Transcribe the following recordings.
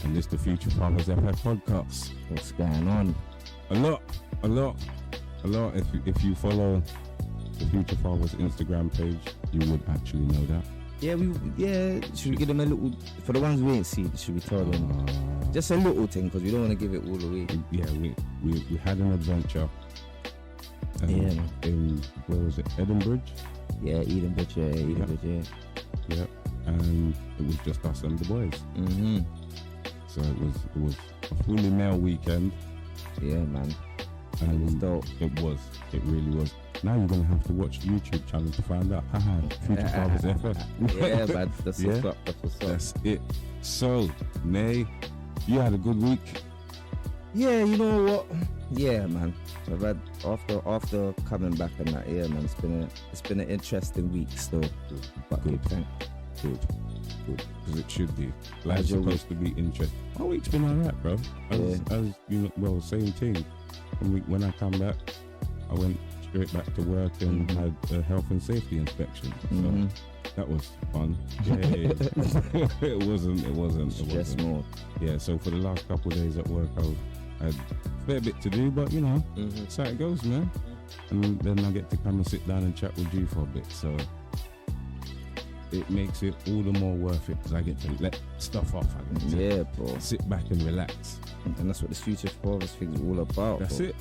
and this the Future Fathers FF podcast. What's going on? A lot. If you follow the Future Fathers Instagram page, you would actually know that. Should we give them a little, for the ones we ain't seen, should we tell them just a little thing, because we don't want to give it all away. We had an adventure in, where was it, Edinburgh? Yeah, Edenbridge. Yeah, and it was just us and the boys. Mm-hmm. So it was a fully male weekend. Yeah, man. And it was dope. It really was. Now you're gonna have to watch the YouTube channel to find out. Future Fathers FF. Yeah, man. That's what's up. That's it. So, Nay, you had a good week. Yeah, you know what? Yeah, man. I've had after coming back and that. Yeah, man. It's been an interesting week still. But Good. Because it should be. Life's supposed to be interesting. My week's been alright, bro. As you know, same thing. When I come back, I went straight back to work and had a health and safety inspection. So that was fun. Yeah. It wasn't. Stress mode. Yeah, so for the last couple of days at work, I had a fair bit to do, but you know, that's how it goes, man. And then I get to come and sit down and chat with you for a bit, so it makes it all the more worth it because I get to let stuff off. I get to bro. Sit back and relax. And that's what the Future Fathers thing is all about. That's it.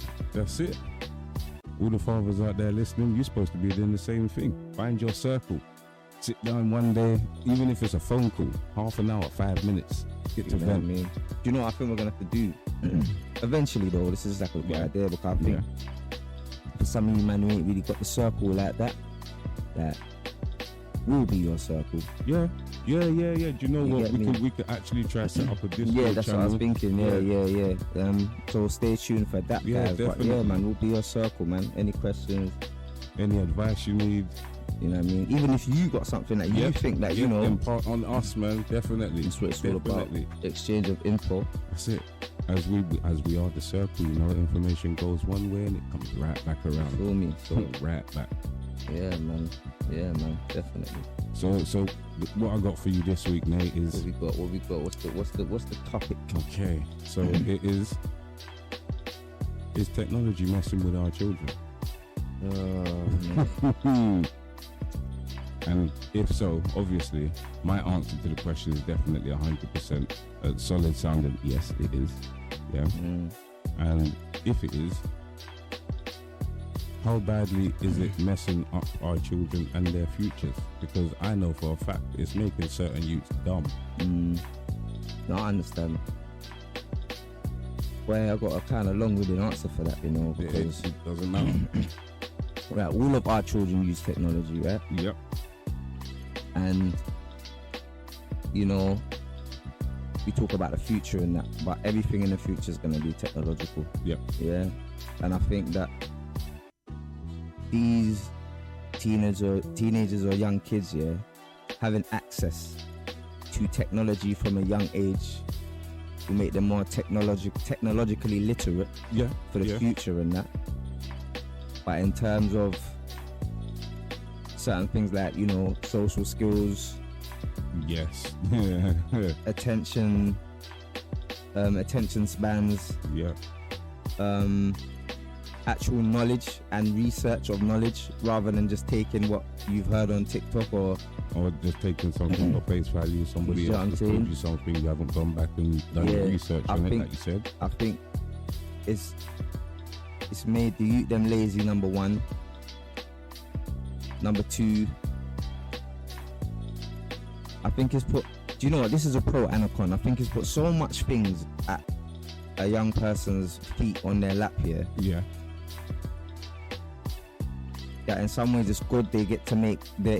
All the fathers out there listening, you're supposed to be doing the same thing. Find your circle. Sit down one day, even if it's a phone call, half an hour, 5 minutes. Get to vent. Do you know what I think we're going to have to do? Eventually, though, this is like a good idea, because I think for some of you man who ain't really got the circle like that will be your circle. Yeah. Do you know what? We could actually try to set up a Discord channel. Yeah, that's what I was thinking. Yeah. So stay tuned for that, guys. Definitely. But yeah, man, we'll be your circle, man. Any questions? Any advice you need? You know what I mean? Even if you got something that you think that, you know. Impart on us, man. Definitely. That's what it's all about. Exchange of info. That's it. As we are the circle, you know, information goes one way and it comes right back around. Feel me? So right back. Yeah, man. Definitely. So what I got for you this week, Nate, is what we got. What's the topic? Okay. So it is technology messing with our children? And if so, obviously, my answer to the question is definitely 100% solid sounding. Yes, it is. Yeah. And if it is, how badly is it messing up our children and their futures? Because I know for a fact it's making certain youths dumb. No, I understand. Well, I got a kind of long-winded answer for that, you know, because it doesn't matter. Right, all of our children use technology, right? Yep. And you know, we talk about the future and that, but everything in the future is going to be technological. Yep. Yeah. And I think that these teenagers or young kids, having access to technology from a young age will make them more technologically literate for the future and that. But in terms of certain things like, you know, social skills, yes, attention spans, actual knowledge and research of knowledge, rather than just taking what you've heard on TikTok or just taking something for face value. Somebody else has told you something, you haven't gone back and done your research on it, like you said. I think it's made the youth them lazy, number one. Number two, I think it's put, do you know what, this is a pro and a con. I think it's put so much things at a young person's feet on their lap here. Yeah. That in some ways it's good they're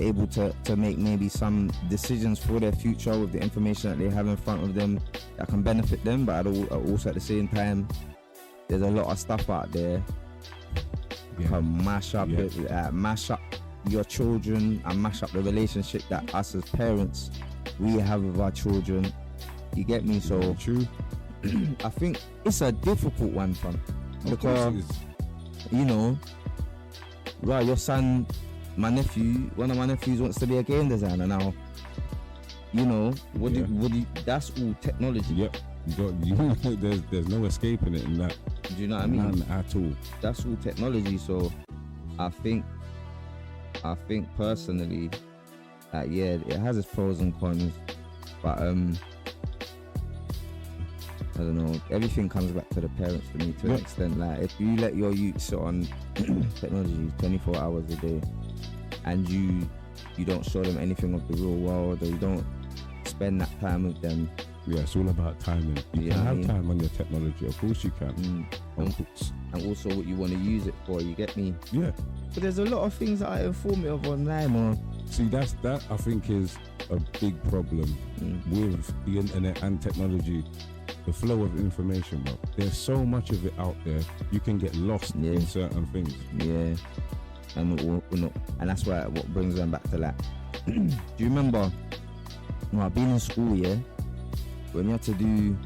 able to make maybe some decisions for their future with the information that they have in front of them that can benefit them, but also at the same time, there's a lot of stuff out there can mash up your children and mash up the relationship that us as parents we have with our children. You get me? So true. I think it's a difficult one, fam, because you know, right, your son, one of my nephews wants to be a game designer now. You know, that's all technology. Yep. there's no escaping it in that. Do you know what I mean? None at all. That's all technology. So I think personally, yeah, it has its pros and cons, but I don't know. Everything comes back to the parents for me to an extent. Like, if you let your youth sit on technology 24 hours a day, and you don't show them anything of the real world, or you don't spend that time with them. Yeah, it's all about timing. You can have time on your technology, of course you can. And also what you want to use it for, you get me? Yeah. But there's a lot of things that are informative online, or see, that I think is a big problem with the internet and technology. The flow of information, bro. There's so much of it out there. You can get lost in certain things. Yeah. And that's why what brings them back to that. Do you remember? I've been in school, yeah. When you have to do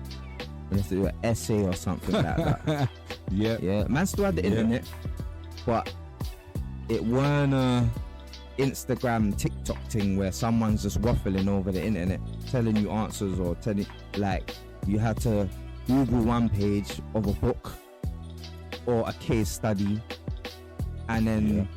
an essay or something like that. Yeah. Man still had the internet, but it weren't a Instagram, TikTok thing where someone's just waffling over the internet, telling you answers, or telling, like, you had to Google one page of a book or a case study, and then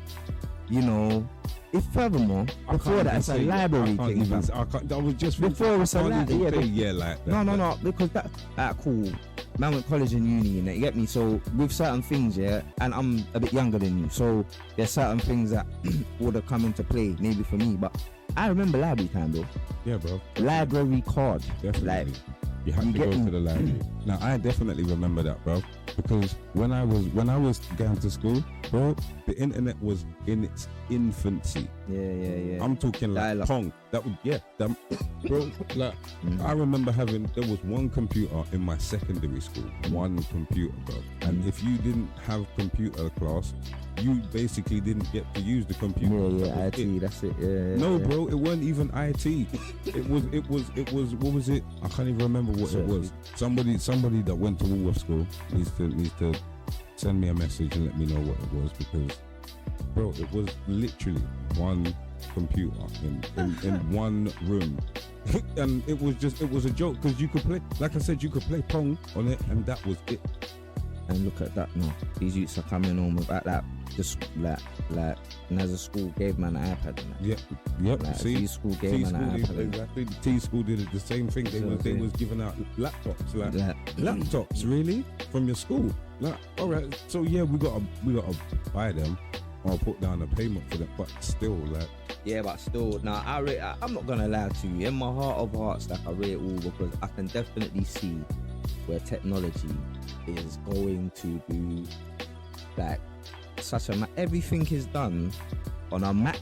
if furthermore, before that it's a library thing. That was just before it's a library. Yeah, like that. No, because that cool. Man went college and uni, and you get me. So with certain things, and I'm a bit younger than you, so there's certain things that would have come into play maybe for me. But I remember library time, though. Yeah, bro. Library card. Definitely. Like, you have to go to the library. Now, I definitely remember that, bro, because when I was going to school, bro, the internet was in its infancy. Yeah. I'm talking like Pong. That was bro. Like, I remember there was one computer in my secondary school, one computer, bro. And if you didn't have computer class, you basically didn't get to use the computer. Yeah, IT. That's it. Yeah. No, bro, it wasn't even IT. It was. What was it? I can't even remember what it was. Somebody that went to Woolworth school needs to send me a message and let me know what it was, because, bro, it was literally one computer in one room. And it was a joke, because you could play, like I said, you could play Pong on it, and that was it. And look at that now. These youths are coming home with that just like and as a school gave man an iPad and that. Yep. Like, see, school gave man an iPad. Exactly. T school did it the same thing. They was giving out laptops. Laptops, really? From your school? Like, all right. So yeah, we gotta buy them or put down a payment for them. But still, like. Yeah, but still, now I'm not gonna lie to you. In my heart of hearts, like, I rate it all, because I can definitely see where technology is going to do, like, everything is done on a Mac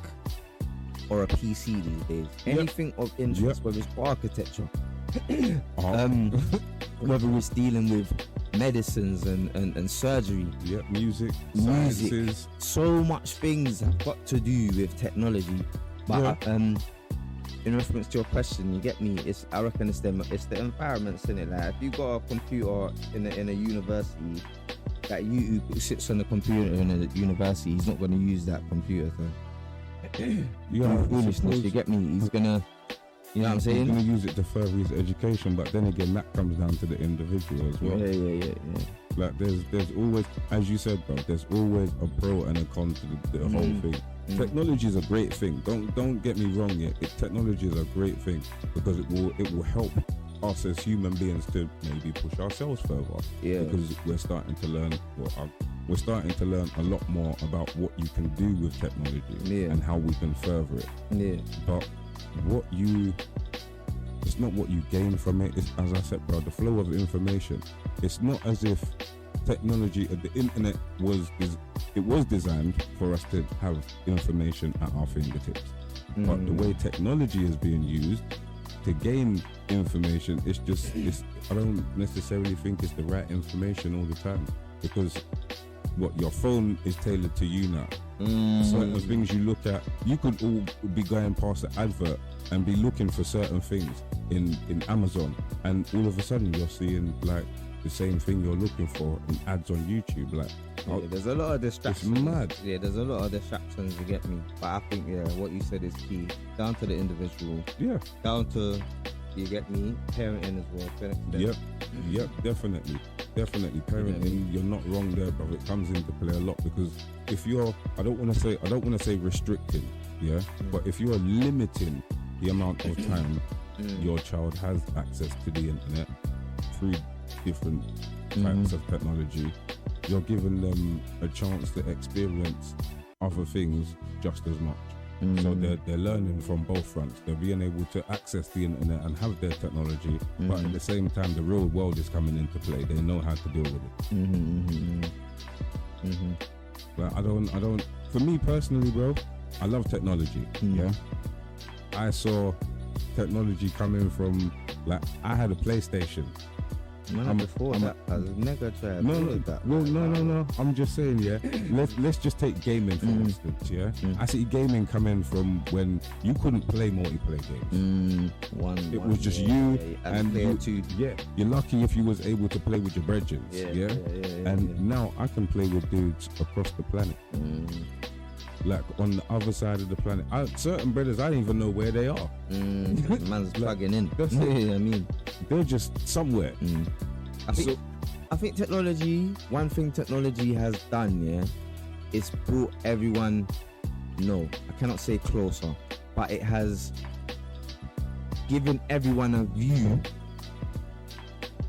or a PC these days. Anything of interest, whether it's architecture, whether it's dealing with medicines and surgery, music, sciences. So much things have got to do with technology. But in reference to your question, you get me. I reckon it's the environments, in it. Like, if you got a computer in a university, that you who sits on the computer in a university, he's not going to use that computer. Foolishness. You get me? He's gonna. You know what I'm saying? He's going to use it to further his education, but then again, that comes down to the individual as well. Yeah. Like, there's always, as you said, bro, there's always a pro and a con to the whole thing. Technology is a great thing. Don't get me wrong. Technology is a great thing, because it will help us as human beings to maybe push ourselves further. Yeah. Because we're starting to learn. We're starting to learn a lot more about what you can do with technology and how we can further it. Yeah. But it's not what you gain from it. It's, as I said, bro, the flow of information. It's not as if technology, the internet was designed for us to have information at our fingertips. But the way technology is being used to gain information, I don't necessarily think it's the right information all the time, because your phone is tailored to you now. Certain things you look at, you could all be going past the advert and be looking for certain things in Amazon, and all of a sudden you're seeing like the same thing you're looking for in ads on YouTube. Like, there's a lot of distractions. It's mad. Yeah, there's a lot of distractions, you get me. But I think what you said is key. Down to the individual. Yeah. Down to You get me? Parenting as well. Yep, definitely. Parenting, you're not wrong there, brother. It comes into play a lot because if you're, I don't want to say restricting, yeah, but if you're limiting the amount of time your child has access to the internet through different types of technology, you're giving them a chance to experience other things just as much. So they're learning from both fronts. They're being able to access the internet and have their technology, but at the same time, the real world is coming into play. They know how to deal with it. But I don't. For me personally, bro, I love technology. Yeah, I saw technology coming from, like, I had a PlayStation. Before that, I was never tried. No. I'm just saying, yeah. Let's just take gaming for instance, yeah. I see gaming coming from when you couldn't play multiplayer games. It was just you and you. Yeah, you're lucky if you was able to play with your brethren. Yeah. And now I can play with dudes across the planet. Like on the other side of the planet. Certain brothers, I don't even know where they are. Man's plugging in. That's it. I mean, they're just somewhere. I think technology, one thing technology has done, yeah, it's brought everyone, no, I cannot say closer, but it has given everyone a view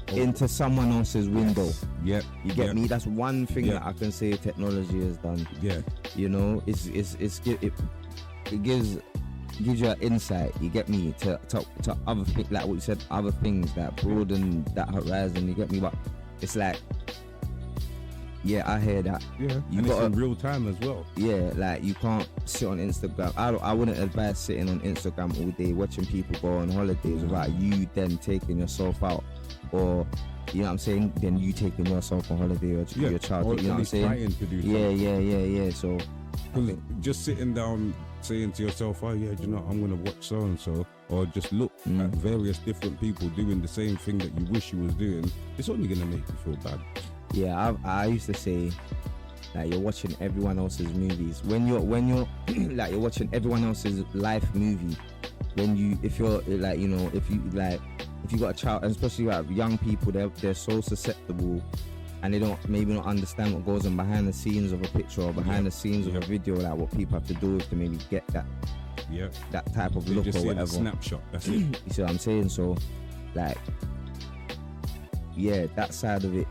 into someone else's window. Yep. You get me? That's one thing that I can say technology has done. Yeah. You know, it gives you an insight. You get me, to other things, like what you said, other things that broaden that horizon. You get me? But it's like, yeah, I hear that. Yeah. You got in real time as well. Yeah, like you can't sit on Instagram. I wouldn't advise sitting on Instagram all day watching people go on holidays without you then taking yourself out, or you know what I'm saying, then you taking yourself on holiday or your child, or you know what I'm saying? Trying to do yeah. So just sitting down saying to yourself, oh yeah, you know, I'm gonna watch so and so, or just look at various different people doing the same thing that you wish you was doing, it's only gonna make you feel bad. Yeah, I used to say like you're watching everyone else's movies. When you're like you're watching everyone else's life movie. If you're like, you know, if you got a child, and especially like young people, they're so susceptible, and they don't understand what goes on behind the scenes of a picture or behind the scenes of a video, like what people have to do to maybe get that type of look just or whatever. A snapshot. That's it. You see what I'm saying? So, like, yeah, that side of it,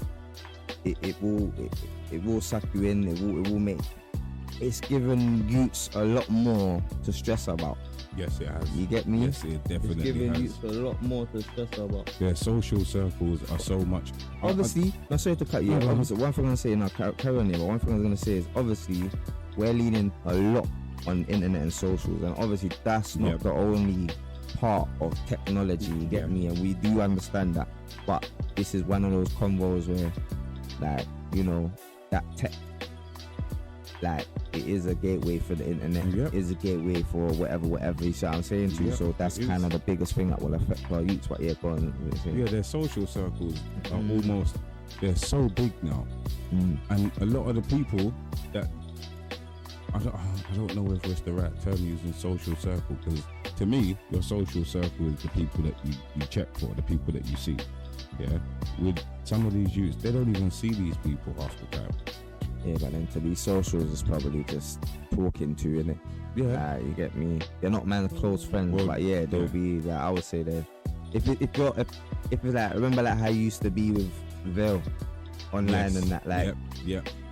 it will suck you in. It will make. It's given youths a lot more to stress about. Yes, it has. You get me? Yes, it definitely has. It's given youths a lot more to stress about. Their social circles are so much. Obviously, I'm sorry to cut you. Obviously, one thing I'm going to say now, carry on here, but one thing I'm going to say is obviously we're leaning a lot on internet and socials, and obviously that's not the only part of technology. You get me? And we do understand that, but this is one of those combos where, like, you know, that tech, like, it is a gateway for the internet. It is a gateway for whatever, you see what I'm saying to you. So that's kind of the biggest thing that will affect our youths. But yeah, go on. Yeah, their social circles are almost, they're so big now. And a lot of the people that, I don't know whether it's the right term using social circle, because to me, your social circle is the people that you check for, the people that you see. Yeah, with some of these youths, they don't even see these people half the time. Yeah, but then to be socials is probably just talking to, innit? Yeah. You get me? They're not man's close friends, but yeah, they'll be, like, I would say that if it's like, remember like how you used to be with Vale online and that, like,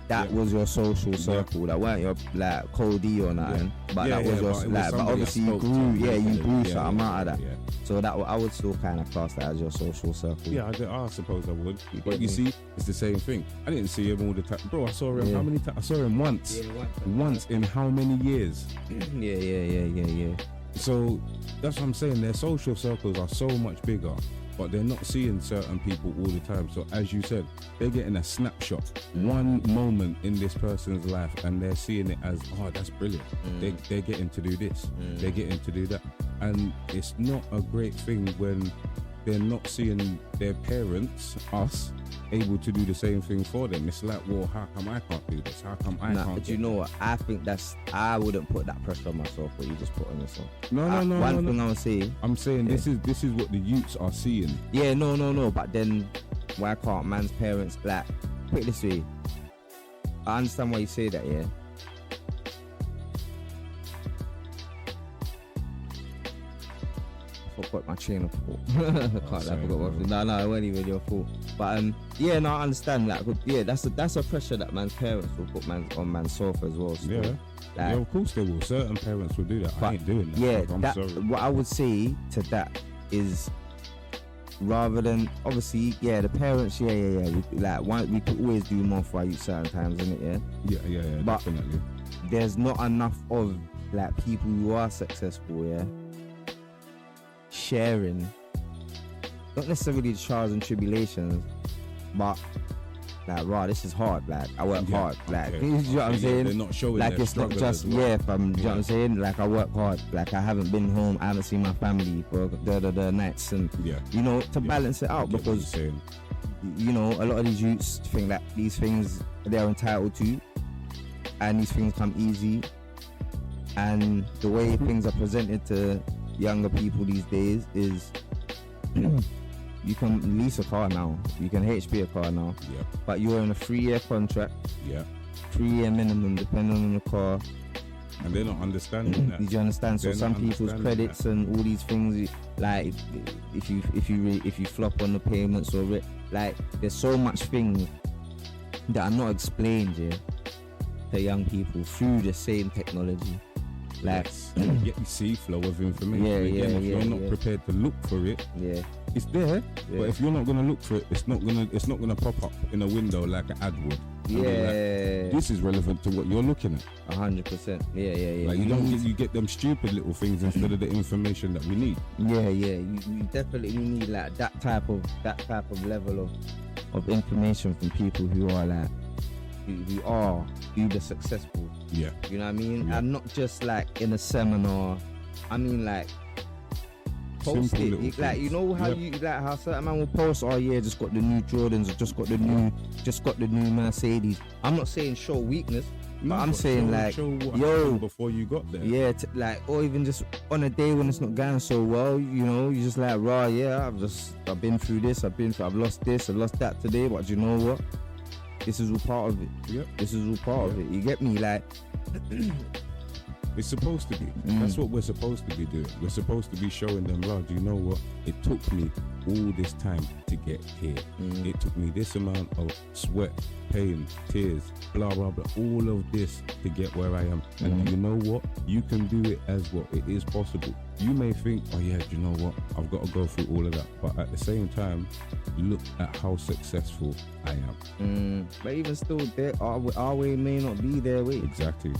that was your social circle. That weren't your like Cody or nothing, but that was your like. But obviously you grew, you grew something out of that. So that I would still kind of class that as your social circle. Yeah, I suppose I would. But you see, it's the same thing. I didn't see him all the time, bro. I saw him how many times? I saw him once. Once in how many years? Yeah. So that's what I'm saying. Their social circles are so much bigger, but they're not seeing certain people all the time. So as you said, they're getting a snapshot, one moment in this person's life, and they're seeing it as, oh, that's brilliant. They're getting to do this, they're getting to do that. And it's not a great thing when they're not seeing their parents, us, able to do the same thing for them. It's like, well, how come I can't do this? How come I can't? But you know what? I think I wouldn't put that pressure on myself. What you just put on yourself. No. One thing I would say. I'm saying this is what the youths are seeing. Yeah, no. But then, why can't man's parents like? Put it this way. I understand why you say that, yeah. I forgot my train of thought. I forgot what. No, it wasn't even your fault. But I understand that. Yeah, that's a pressure that man's parents will put on man's self as well. So, yeah, of course they will. Certain parents will do that. I ain't doing that. Yeah, I'm sorry. What I would say to that is, rather than obviously, the parents, we could always do more for our youth certain times, innit? Yeah, but definitely. There's not enough of like people who are successful, sharing, not necessarily the trials and tribulations, but like, this is hard. Like, I work hard. Like, you know what I'm saying? They're not showing like, it's not just, you know what I'm saying? Like, I work hard. Like, I haven't been home. I haven't seen my family for the nights. And, you know, to balance it out, because, you know, a lot of these youths think that these things they're entitled to, and these things come easy. And the way things are presented to younger people these days is you can lease a car now, you can HP a car now, but you're in a 3-year contract, 3-year minimum depending on the car, and they're not understanding that. Did you understand? So some people's credits and all these things, like if you flop on the payments or like there's so much things that are not explained to young people through the same technology. Like, you see flow of information. If you're not prepared to look for it, it's there. But if you're not gonna look for it, it's not gonna pop up in a window like an ad would. This is relevant to what you're looking at. 100%. Yeah. Like you get them stupid little things instead of the information that we need. You definitely need like that type of level of information from people who are like who are uber successful. Yeah. You know what I mean? And not just like in a seminar. I mean like post it. Like, you know how you like how certain man will post, just got the new Jordans, or just got the new Mercedes. I'm not saying show weakness. No, I'm saying show what happened before you got there. Yeah, or even just on a day when it's not going so well, you know, you just like, I've been through this, I've lost this, I lost that today, but you know what? This is all part of it. Yep. This is all part of it. You get me? Like, it's supposed to be. That's what we're supposed to be doing. We're supposed to be showing them, Rod, you know what? It took me all this time to get here. It took me this amount of sweat, pain, tears, blah, blah, blah, all of this to get where I am. And you know what? You can do it as well. It is possible. You may think, do you know what? I've got to go through all of that. But at the same time, look at how successful I am. But even still, our way may not be their way. Exactly.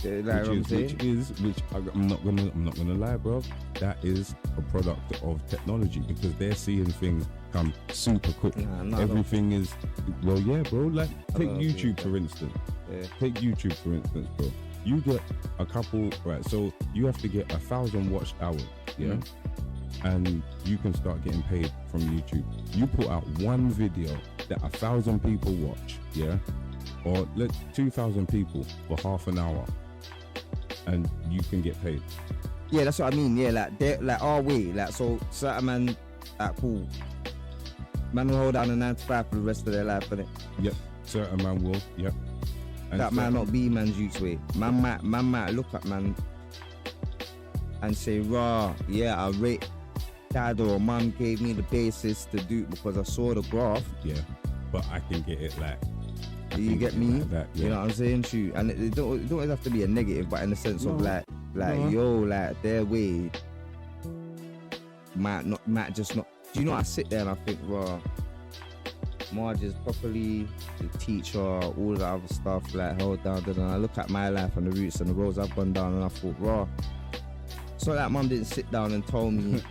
Which I'm not gonna lie, bro. That is a product of technology, because they're seeing things come super quick. Everything is, bro. Like take YouTube for instance. Take YouTube for instance, bro. You get a couple, right? So you have to get 1,000 watched hours, and you can start getting paid from YouTube. You put out one video that 1,000 people watch, or 2,000 people for half an hour, and you can get paid. Yeah, that's what I mean. Yeah, like our way, like, so certain man, cool. Man will hold down a 9 to 5 for the rest of their life, innit? Yep, certain man will. Yep. And that might not be man's youth's way. Man might look at man and say, I rate dad or mum gave me the basis to do it because I saw the graph. Yeah, but I can get it like. You get me? Like that, You know what I'm saying? True. And it don't always have to be a negative, but in the sense of like their way might just not. Do you know? I sit there and I think, Marge is properly the teacher, all the other stuff, like held down. And I look at my life and the routes and the roads I've gone down, and I thought, so that mum didn't sit down and tell me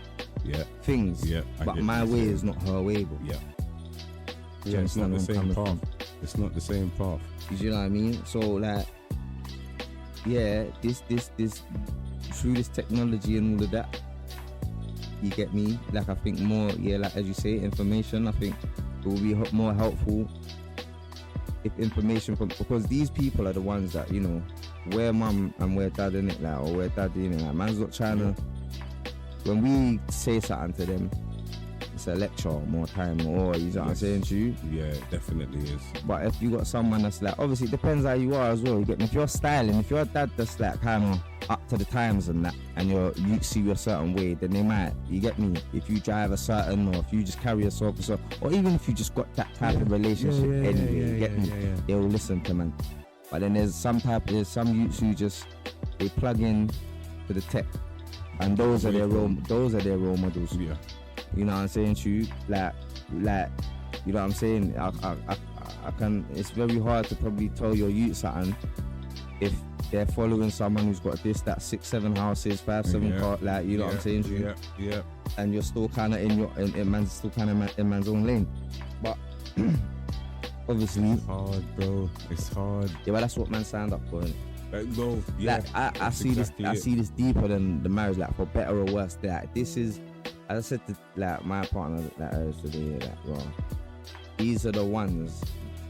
things. Yeah, but my way is not her way, bro. Yeah, it's not the same path. It's not the same path. You know what I mean? So like, this through this technology and all of that, You get me? Like I think more, like as you say, information. I think it will be more helpful if information from, because these people are the ones that, you know, we're mum and we're dad in it, like, or we're dad in it. Like, man's not trying to. When we say something to them, it's a lecture more time, or you know what I'm saying to you? Yeah, it definitely is. But if you got someone that's like, obviously it depends how you are as well. You get me? If you're styling, if you're a dad that's like kind of up to the times and that, and you see you a certain way, then they might, you get me? If you drive a certain, or if you just carry yourself, or even if you just got that type of relationship anyway, you get me? They will listen to man. But then there's some youths who just, they plug in to the tech, and those are their role models. Yeah. You know what I'm saying to you? Like, you know what I'm saying? I can, it's very hard to probably tell your youth something if they're following someone who's got this, that 6, 7 houses, 5, 7 cars, like, you know what I'm saying to you? Yeah. And you're still kind of in man's still kind of in man's own lane. But obviously, it's hard, bro. It's hard. Yeah, but that's what man signed up for. Bro, yeah. Like, I see exactly this. I see this deeper than the marriage. Like, for better or worse. Like, this is, as I said to like my partner like today, like, bro, these are the ones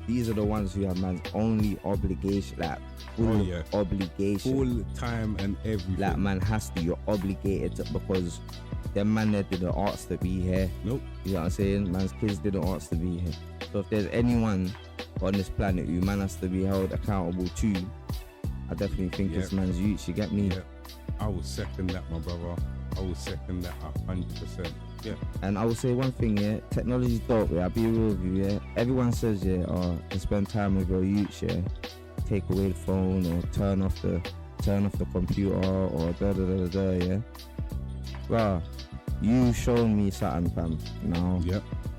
who have man's only obligation, like full obligation, full time and everything. Like, man has to, you're obligated to, because them man there didn't ask to be here. Nope. You know what I'm saying? Man's kids didn't ask to be here. So if there's anyone on this planet who man has to be held accountable to, I definitely think it's man's youth. You get me? Yeah. I will second that, my brother. I will second that 100%. Yeah. And I will say one thing, technology's dope, I'll be real with you, Everyone says, to spend time with your youth, take away the phone or turn off the computer or yeah. Bro, you shown me something, fam. Now,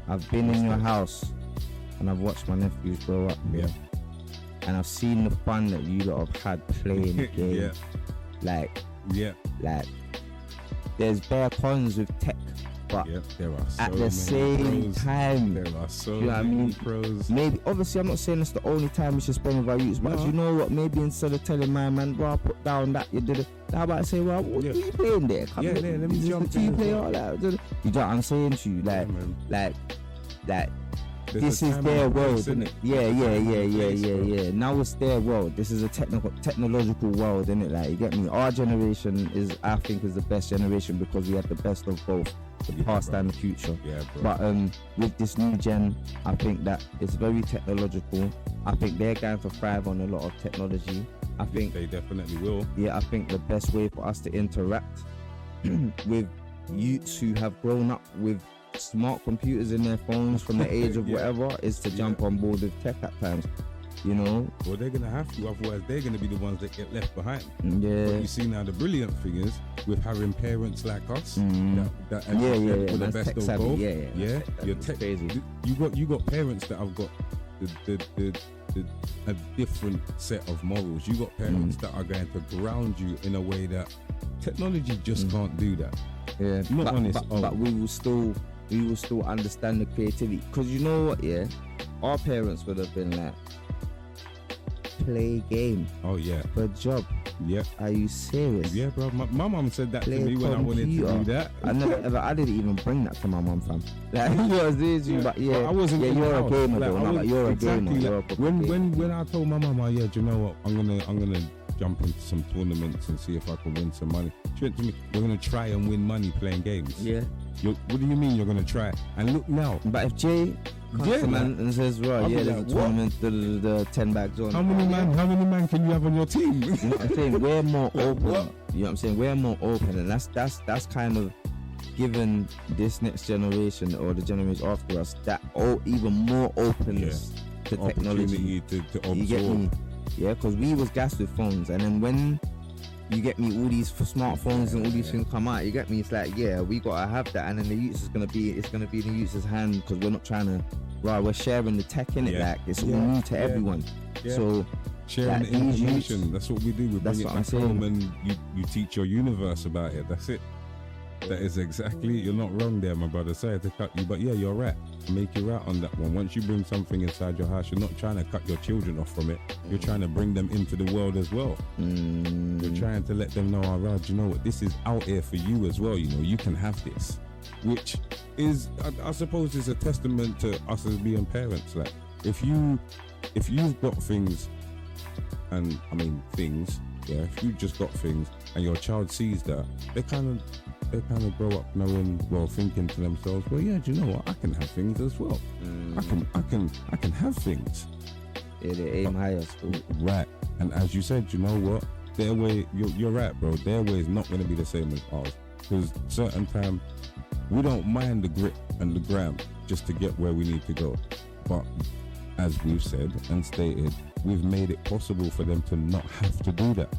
I've been in your house and I've watched my nephews grow up, and I've seen the fun that you lot have had playing the game. Like, there's bare cons with tech, but there are so at the same time, there are so you know what I mean? Pros. Maybe, obviously, I'm not saying it's the only time we should spend with our youths, but you know what? Maybe instead of telling my man, bro, put down that you did it, how about I say, well, what are you playing there? Come let me jump in. You play all that. You know what I'm saying to you? Like, this is their world, isn't it? Yeah. Now it's their world. This is a technological world, isn't it? Like, you get me? Our generation I think is the best generation because we have the best of both, the past and the future. Yeah, bro. But with this new gen, I think that it's very technological. I think they're going to thrive on a lot of technology. I think they definitely will. Yeah, I think the best way for us to interact with youths who have grown up with smart computers in their phones from the age of whatever is to jump on board with tech at times, you know. Well, they're gonna have to, otherwise they're gonna be the ones that get left behind. Yeah. But you see now, the brilliant thing is with having parents like us that for the best of both. You're tech crazy. You got parents that have got a different set of morals. You got parents that are going to ground you in a way that technology just can't do that. Yeah, but we will still understand the creativity, because you know what, our parents would have been like, play game. Oh yeah. For job. Yeah. Are you serious? Yeah, bro. My mum said that play to me when I wanted to do that. I didn't even bring that to my mum, fam. Like, but I wasn't. Yeah, you're a gamer, though. You're exactly, a gamer. When I told my mum, do you know what? I'm gonna jump into some tournaments and see if I can win some money. She went to me, we're gonna try and win money playing games. Yeah. What do you mean you're gonna try? And look now. But if Jay comes and says, right, there's a tournament, the 10 bags on. How many man can you have on your team? You know what I'm saying? We're more open. You know what I'm saying? We're more open, and that's kind of given this next generation or the generation after us that even more openness to technology. To absorb. You get me? Yeah, because we was gassed with phones, and then when you get me, all these smartphones and all these things come out, you get me, it's like, we gotta have that, and then the youth is gonna be in the youth's hand, because we're not trying to, we're sharing the tech in it, like it's all new to everyone. So sharing the information, that's what we do. We bring it back home and you teach your universe about it. That's it. That is exactly, you're not wrong there, my brother. Sorry to cut you, but yeah, you're right. I make you right on that one. Once you bring something inside your house, you're not trying to cut your children off from it. You're trying to bring them into the world as well. You're trying to let them know, oh, Raj, you know what, this is out here for you as well. You know, you can have this, which is, I suppose, is a testament to us as being parents. Like, if you've got things, and I mean things, yeah, if you just got things and your child sees that, they kind of grow up knowing, well, thinking to themselves, well, yeah, do you know what, I can have things as well. I can have things. Yeah, they aim higher still. Right. And as you said, you know what, their way, you're right, bro, their way is not going to be the same as ours, because certain time we don't mind the grit and the gram just to get where we need to go, but as we've said and stated, we've made it possible for them to not have to do that.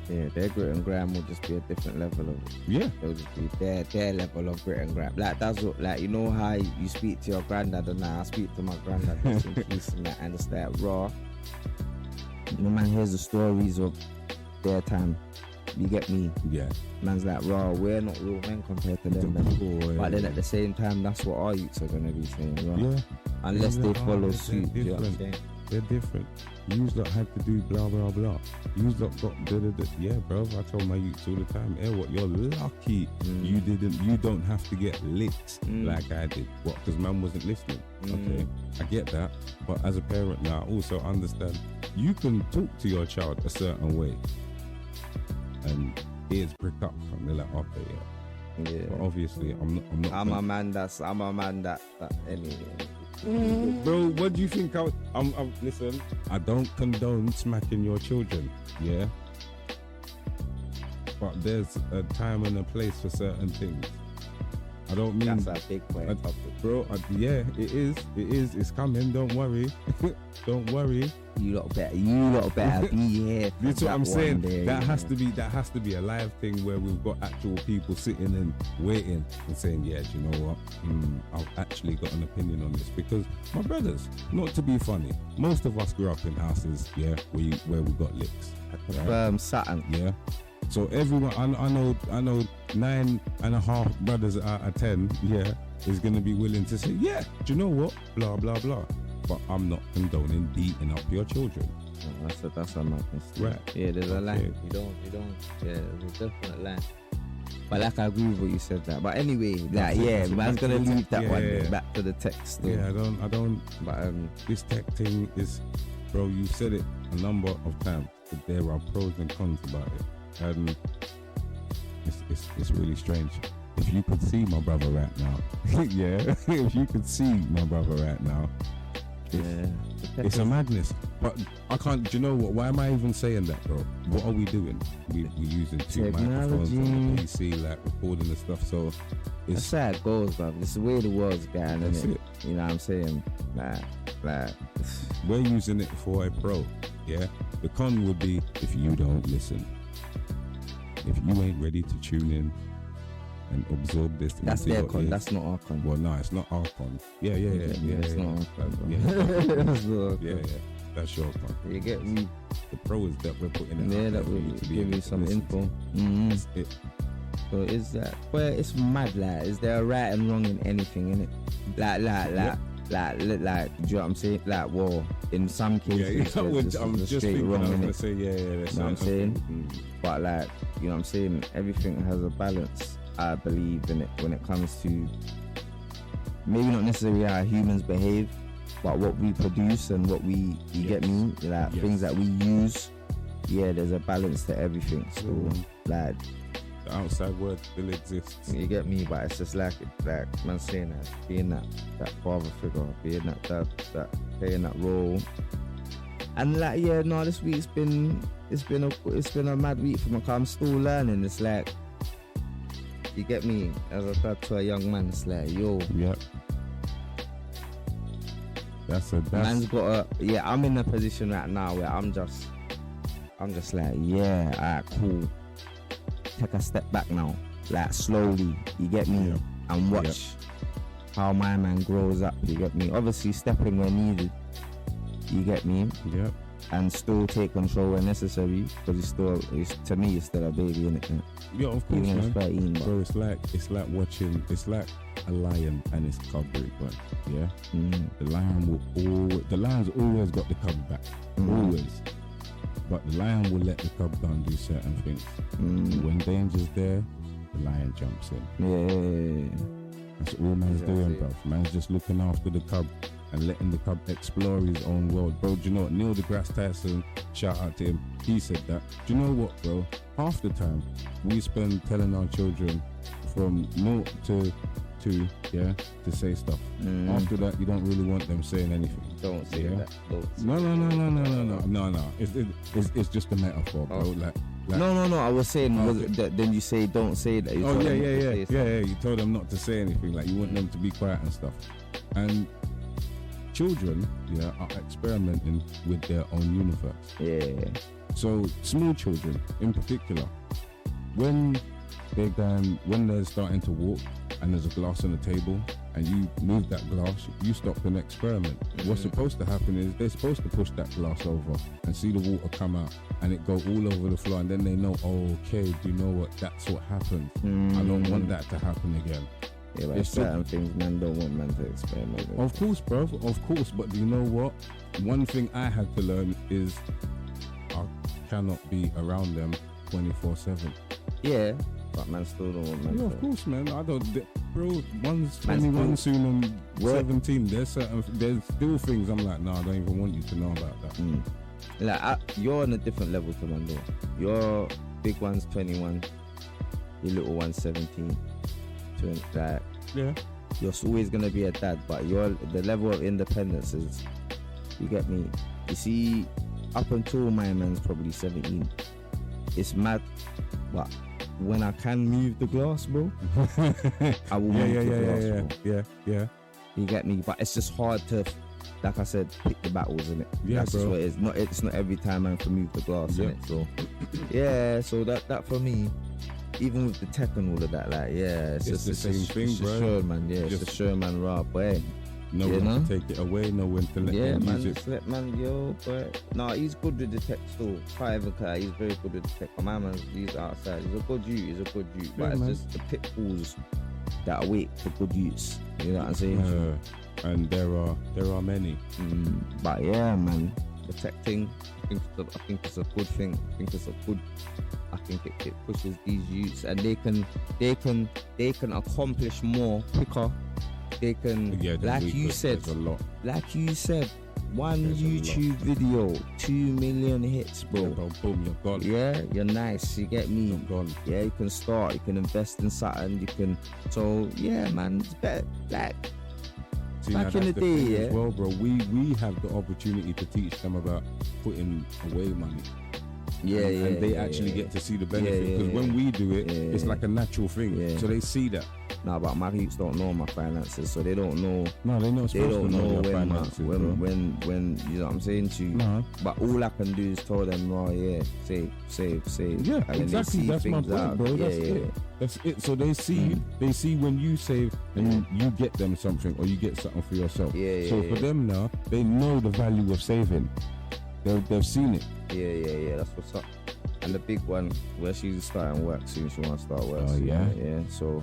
Yeah, their grit and gram will just be a different level of it. Yeah. It'll just be their level of grit and gram. Like, that's what, like, you know how you speak to your granddad, and I speak to my granddad in peace and that, and it's like raw. You know, man, here's the stories of their time. You get me? Yeah. Man's like, raw, we're not real men compared to them, man. But then at the same time, that's what our youths are gonna be saying, raw. Yeah. Unless they follow suit, you know what I'm saying? They're different. Yous lot had to do blah blah blah. Yous lot got da. Yeah, bro. I told my youths all the time, what, you're lucky you don't have to get licked like I did. What? Because man wasn't listening. Okay, I get that. But as a parent now, I also understand you can talk to your child a certain way, and ears prick up, and they're like, okay, yeah. Yeah. But obviously, I'm not. I'm a man that anyway. Bro, what do you think? I'm listen, I don't condone smacking your children, yeah, but there's a time and a place for certain things. I don't mean that's a big point, bro. Yeah, it is. It's coming. Don't worry. Don't worry. You lot better be here. That's what I'm saying. Day, that has to be a live thing where we've got actual people sitting and waiting and saying, yeah, do you know what? I've actually got an opinion on this, because my brothers, not to be funny, most of us grew up in houses, yeah, where we got licks. Saturn. Yeah. So everyone, I know 9.5 brothers out of 10, yeah, is gonna be willing to say, yeah, do you know what? Blah blah blah. But I'm not condoning beating up your children. No, that's a madness. Right. Yeah, there's a line. You don't. Yeah, there's a definite line. But like, I agree with what you said that. But anyway, like, yeah, man's gonna leave that one. Yeah. Back to the text. Yeah, I don't. But this tech thing is, bro. You said it a number of times. But there are pros and cons about it. And it's really strange. If you could see my brother right now, yeah, if you could see my brother right now, it's a madness. But I can't, do you know what, why am I even saying that, bro? What are we doing? We're using 2 microphones on the PC, like recording the stuff, so that's how it goes, bro. It's the way the world's going, isn't it? You know what I'm saying? Like we're using it for a pro, yeah? The con would be if you don't listen. If you ain't ready to tune in and absorb this, that's their con. That's not our con. Well, no, it's not our con. Yeah. It's not our con, bro. Yeah. That's not our con. Yeah. That's your con. You get me? The pro is that we're putting it. Yeah, that will give you some info. That's it. So is that? Well, it's mad. Like, is there a right and wrong in anything? In it? Like, do you know what I'm saying? Like, well, in some cases, I'm just thinking, wrong, I'm gonna say, yeah. That's what I'm saying. But like, you know what I'm saying? Everything has a balance, I believe, in it when it comes to maybe not necessarily how humans behave, but what we produce and what you get me? Like, things that we use. Yeah, there's a balance to everything. So, like, the outside world still exists. You get me? But it's just like man saying that, being that father figure, being that dad, that playing that role. And like, yeah, no, this week's been a mad week for me. I'm still learning. It's like, you get me? As a dad to a young man, it's like, yo. Yep. Man's got a, yeah, I'm in a position right now where I'm just like, yeah, alright, cool. Take a step back now, like slowly, you get me? Yep. And watch how my man grows up, you get me? Obviously stepping where needed, you get me? Yep. and still take control when necessary, because to me, it's still a baby, innit? Yeah, of course, Even man. if 13, but Bro, it's like watching. It's like a lion and its cub, right? Yeah. The lion's always got the cub back, always. But the lion will let the cub go and do certain things. When danger's there, the lion jumps in. Yeah. That's all man's doing, bro. Man's just looking after the cub and letting the cub explore his own world. Bro, do you know what? Neil deGrasse Tyson, shout out to him, he said that. Do you know what, bro? Half the time, we spend telling our children from 0 to 2, yeah, to say stuff. After that, you don't really want them saying anything. Don't say that. No. It's just a metaphor, bro. Like, no. I was saying then you say don't say that. You told them not to say anything. Like you want them to be quiet and stuff. And children, are experimenting with their own universe. Yeah. So small children, in particular, when they're starting to walk and there's a glass on the table and you move that glass, you stop an experiment. What's supposed to happen is they're supposed to push that glass over and see the water come out and it go all over the floor, and then they know, okay, do you know what? That's what happened. I don't want that to happen again. Yeah, but certain things man don't want man to experiment with. Of course, bro, of course. But do you know what? One thing I had to learn is I cannot be around them 24/7. Yeah, but man still don't want man to. Of course, man. I don't, bro. One's 21 soon and 17. There's still things I'm like, nah, I don't even want you to know about that. Like you're on a different level to man though. Your big one's 21, your little one's 17. Like, yeah, you're always gonna be a dad, but the level of independence is, you get me? You see, up until my man's probably 17, it's mad, but when I can move the glass, bro, I will move the glass, bro. Yeah. You get me? But it's just hard to, like I said, pick the battles, innit? Yeah, that's bro. Just what it is. It's not every time man can move the glass, innit? So yeah, so that for me, even with the tech and all of that, like, yeah, it's just the same thing, bro. It's a show, man. Yeah, it's a show, man. Raw, boy. No one to take it away, no one to let them use it. Just let man, boy. Nah, he's good with the tech still. Private car, he's very good with the tech. My man's, he's outside. He's a good youth. But it's just the pitfalls that await for good use. You know what I'm saying? And there are many. But yeah, man, the tech thing, I think it's a good thing. I think it pushes these youths, and they can accomplish more quicker. They can, like you said, one YouTube video, 2 million hits, bro. Yeah, bro. Boom, you're gone. Yeah, you're nice. You get me? You're gone. Yeah, you can start. You can invest in something. You can. So yeah, man, it's better. Like, see, back in the day, as well, bro. We have the opportunity to teach them about putting away money. And they actually get to see the benefit, because when we do it, it's like a natural thing. So they see that. Nah, but my youths don't know my finances, so they don't know. No, they're not supposed to know their finances, when you know what I'm saying to you. No. But all I can do is tell them, save. Yeah, and exactly. That's my point, bro. That's it. So they see when you save and you get them something, or you get something for yourself. So for them now, they know the value of saving. They've seen it. Yeah, that's what's up. And the big one, where she's starting work soon, she wants to start work soon. Yeah, so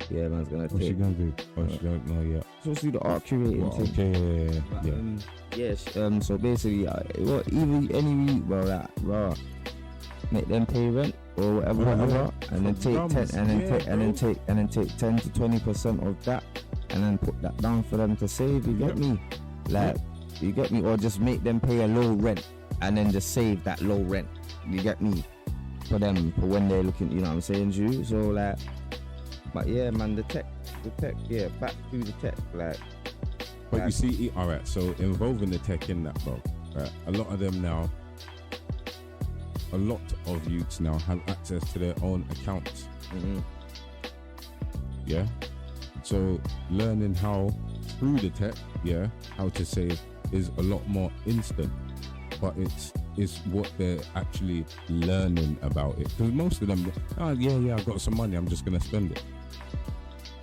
yeah, man's gonna What's she gonna do? She don't know yet. So do the art curating thing. Okay, so basically, even any week, bro, like, raw, make them pay rent or whatever, and then take 10 to 20% of that, and then put that down for them to save. You get me? Like, you get me? Or just make them pay a low rent and then just save that low rent. You get me? For them, for when they're looking, you know what I'm saying, Drew? So like, but yeah, man, the tech, yeah, back to the tech, like. But you see, all right, so involving the tech in that, bro, right, a lot of youths now have access to their own accounts. Yeah, so learning how through the tech, how to save is a lot more instant, but it's what they're actually learning about it. Because most of them, I got some money, I'm just gonna spend it.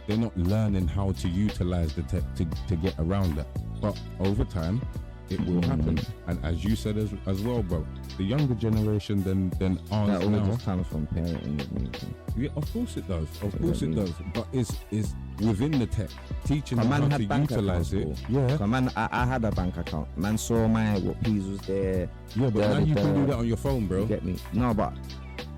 They're not learning how to utilize the tech to get around that. But over time, it will happen. And as you said as well, bro, the younger generation than ours That all now. just comes from parenting with me. Yeah, of course it does. Of course it does. But it's within the tech, teaching them how to utilize it. Yeah. Man, I had a bank account. Man saw what P's was there. Yeah, but now you can do that on your phone, bro. You get me? No, but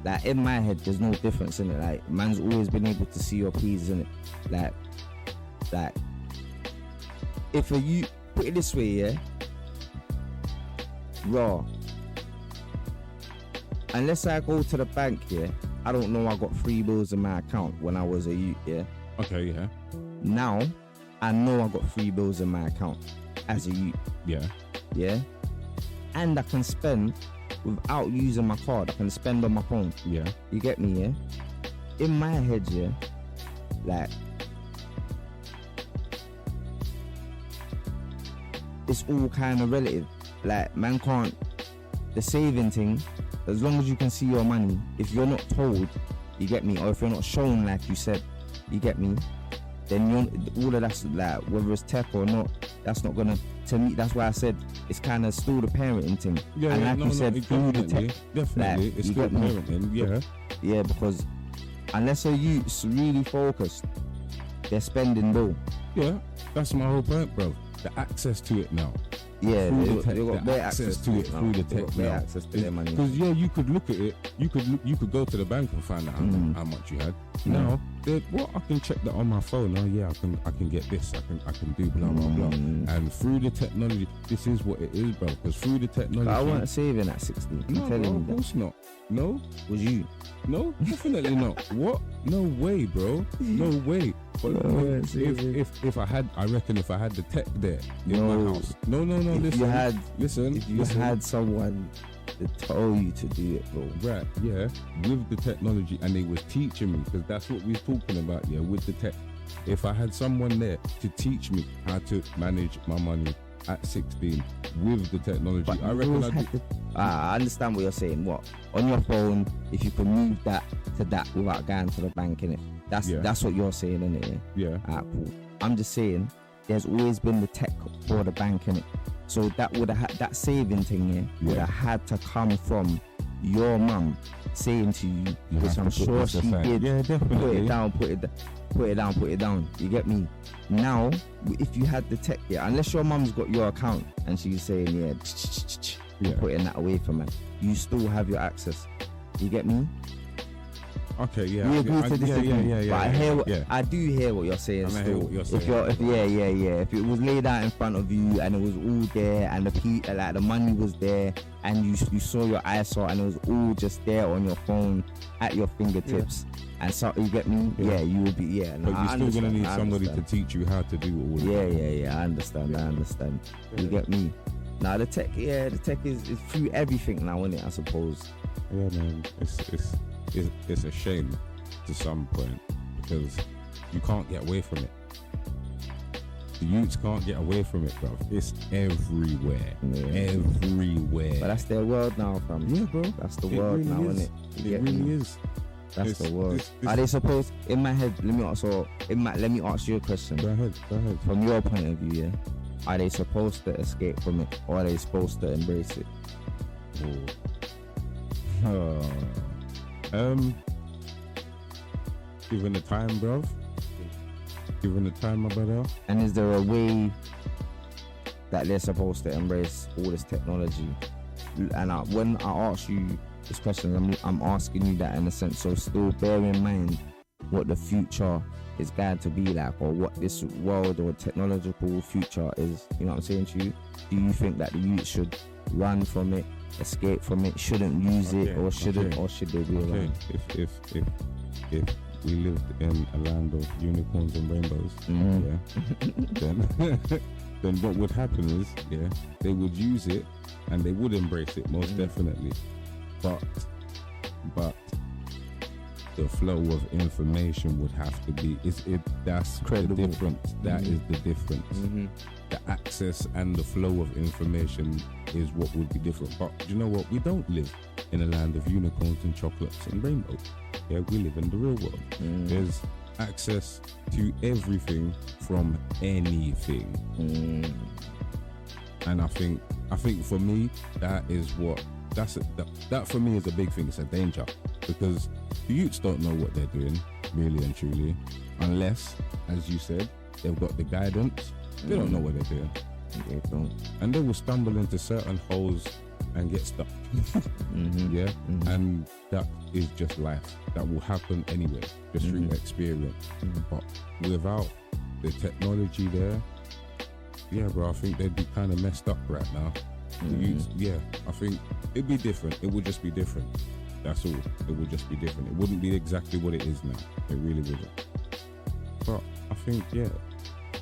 like in my head, there's no difference in it. Like man's always been able to see your P's in it. Like if you put it this way, yeah, raw. Unless I go to the bank, yeah, I don't know I got 3 bills in my account when I was a youth, yeah. Okay, yeah. Now, I know I got 3 bills in my account as a youth. Yeah. Yeah. And I can spend without using my card. I can spend on my phone. Yeah. You get me, yeah? In my head, yeah, like, it's all kind of relative. Like, man can't, the saving thing, as long as you can see your money, if you're not told, you get me, or if you're not shown, like you said, you get me, then all of that's, like, whether it's tech or not, that's not gonna, to me, that's why I said it's kind of still the parenting thing. Yeah, and like you said, through the tech, definitely, like, it's still parenting, yeah. Yeah, because unless a youth's really focused, they're spending though. Yeah, that's my whole point, bro. The access to it now. Yeah, they got better access to it through the tech now. Access to their money. Because yeah, you could look at it. You could go to the bank and find out how much you had. Now, I can check that on my phone. Oh yeah, I can get this. I can do blah blah blah. And through the technology, this is what it is, bro. Because through the technology, I wasn't saving at 16. No, I'm telling you, of course not. No, was you? No, definitely not. What? No way, bro. No way. But if I had, I reckon if I had the tech there in my house. No. Listen. If you had someone to tell you to do it, bro. Right. Yeah. With the technology, and they was teaching me, because that's what we're talking about. Yeah. With the tech, if I had someone there to teach me how to manage my money at 16 with the technology, but I reckon I understand what you're saying. What on your phone? If you can move that to that without going to the bank, innit? That's what you're saying, innit? Yeah. Alright, cool. I'm just saying, there's always been the tech for the bank, innit? So that would have that saving thing, would have had to come from your mum saying to you, which I'm sure she did. Yeah, definitely. Put it down. You get me? Now, if you had the tech, unless your mum's got your account and she's saying, putting that away from her, you still have your access. You get me? Okay, yeah. We agree to disagree. But I do hear what you're saying. I hear what you're saying. If it was laid out in front of you and it was all there and the money was there and you saw your eyesight and it was all just there on your phone at your fingertips, and so you get me? Yeah, you would be. Yeah, but you're still gonna need somebody to teach you how to do all of that. Yeah. I understand. Yeah. You get me? Now the tech is through everything now, isn't it? I suppose. Yeah, man. It's a shame to some point, because you can't get away from it. The youths can't get away from it, bro. It's everywhere. Everywhere. But that's their world now, fam. Yeah, bro. That's the world now, isn't it? It really is. That's the world. Are they supposed, in my head, let me ask you a question. Go ahead. From your point of view, yeah, are they supposed to escape from it, or are they supposed to embrace it? Given the time, bruv. Given the time, my brother. And is there a way that they're supposed to embrace all this technology? And when I ask you this question, I'm asking you that in a sense, so still bear in mind what the future is going to be like, or what this world or technological future is. You know what I'm saying to you? Do you think that the youth should run from it, escape from it, shouldn't use it, or should they be around? If we lived in a land of unicorns and rainbows, then what would happen is, they would use it and they would embrace it most definitely, but the flow of information would have to be that's credible. The difference. That is the difference. The access and the flow of information is what would be different. But you know what? We don't live in a land of unicorns and chocolates and rainbows. Yeah, we live in the real world. There's access to everything from anything. And I think for me, that for me is a big thing. It's a danger because the youths don't know what they're doing, really and truly, unless, as you said, they've got the guidance. They don't know what they're doing. They don't. And they will stumble into certain holes and get stuck. Yeah? And that is just life. That will happen anyway, just through experience. But without the technology there, yeah, bro, I think they'd be kind of messed up right now. The youths, yeah, I think it'd be different. It would just be different. That's all. It would just be different. It wouldn't be exactly what it is now. It really wouldn't. But I think, yeah,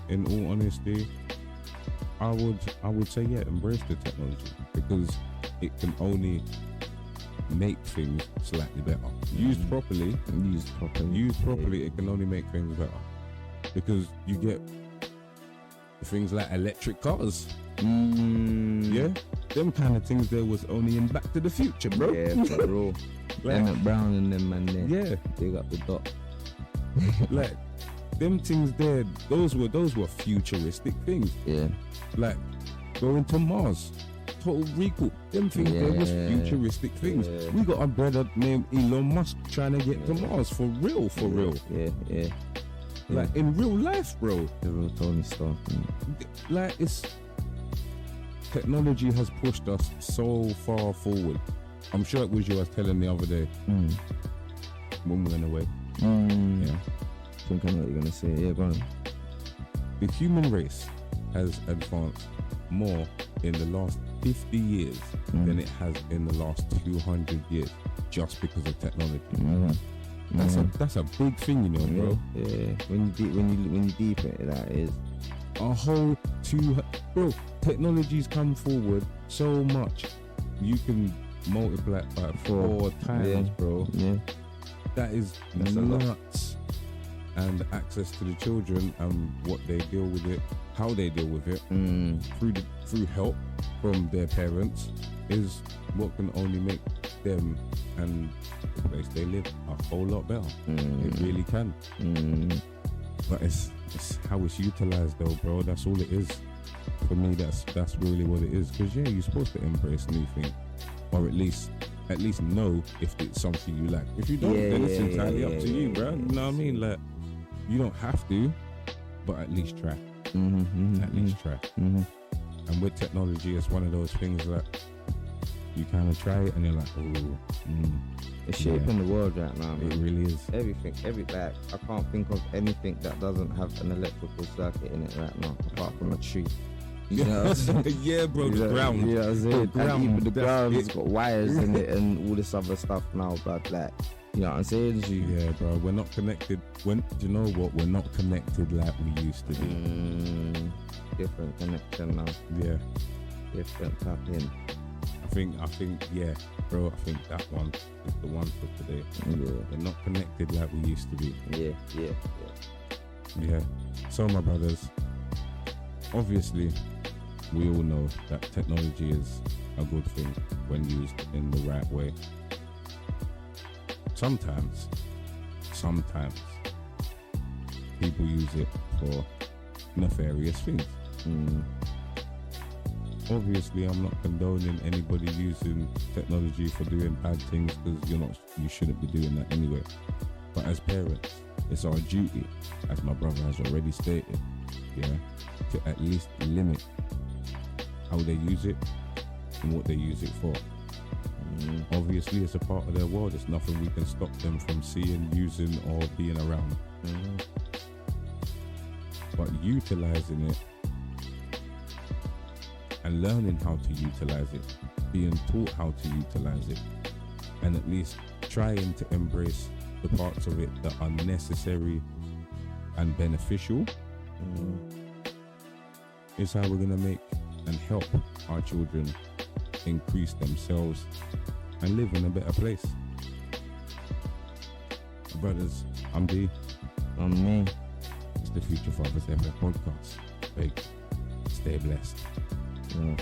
in all honesty, I would say, yeah, embrace the technology because it can only make things slightly better. Used properly, it can only make things better because you get things like electric cars. Yeah, them kind of things there was only in Back to the Future, bro. Yeah, for real. Emmett Brown and them man there. Yeah, they got the dot. Like them things there, those were futuristic things. Yeah, like going to Mars, Total Recall. Them things there was futuristic things. Yeah. We got a brother named Elon Musk trying to get to Mars for real. Yeah. Like in real life, bro. The real Tony Stark. Like it's technology has pushed us so far forward. I'm sure it was you I was telling the other day when we went away. Yeah. I think I know what you're gonna say. Yeah, go on. The human race has advanced more in the last 50 years than it has in the last 200 years, just because of technology. That's a big thing, you know, bro. Yeah. When you deep it, that is a whole bro. Technology's come forward so much. You can multiply it by 4 times, bro. Yeah. That's nuts. And access to the children and what they deal with it, how they deal with it, through help from their parents, is what can only make them and the place they live a whole lot better. It really can. But it's how it's utilized though, bro. That's all it is. For me, that's really what it is. Because yeah, you're supposed to embrace new things, or at least know if it's something you like. If you don't, then it's entirely up to you, bro. You know what I mean? Like, you don't have to, but at least try. At least try. And with technology, it's one of those things that you kind of try it and you're like, oh, it's shaping the world right now, man. It really is. Everything, like, I can't think of anything that doesn't have an electrical circuit in it right now, apart from a tree. You know yeah, bro, the ground. Yeah, the ground has got wires in it and all this other stuff now, but like, you know what I'm saying? Yeah, bro, we're not connected. Do you know what? We're not connected like we used to be. Different connection now. Yeah. Different tap in. I think, yeah, bro, I think that one is the one for today. Yeah. We're not connected like we used to be. Yeah. So, my brothers, obviously, we all know that technology is a good thing when used in the right way. Sometimes people use it for nefarious things. Obviously, I'm not condoning anybody using technology for doing bad things, because you shouldn't be doing that anyway. But as parents, it's our duty, as my brother has already stated, to at least limit how they use it and what they use it for. Obviously, it's a part of their world. It's nothing we can stop them from seeing, using, or being around. But utilizing it and learning how to utilize it, being taught how to utilize it, and at least trying to embrace the parts of it that are necessary and beneficial, is how we're going to make and help our children increase themselves and live in a better place. Brothers, I'm D. I'm me. It's the Future Fathers FM podcast. Stay blessed. Yeah.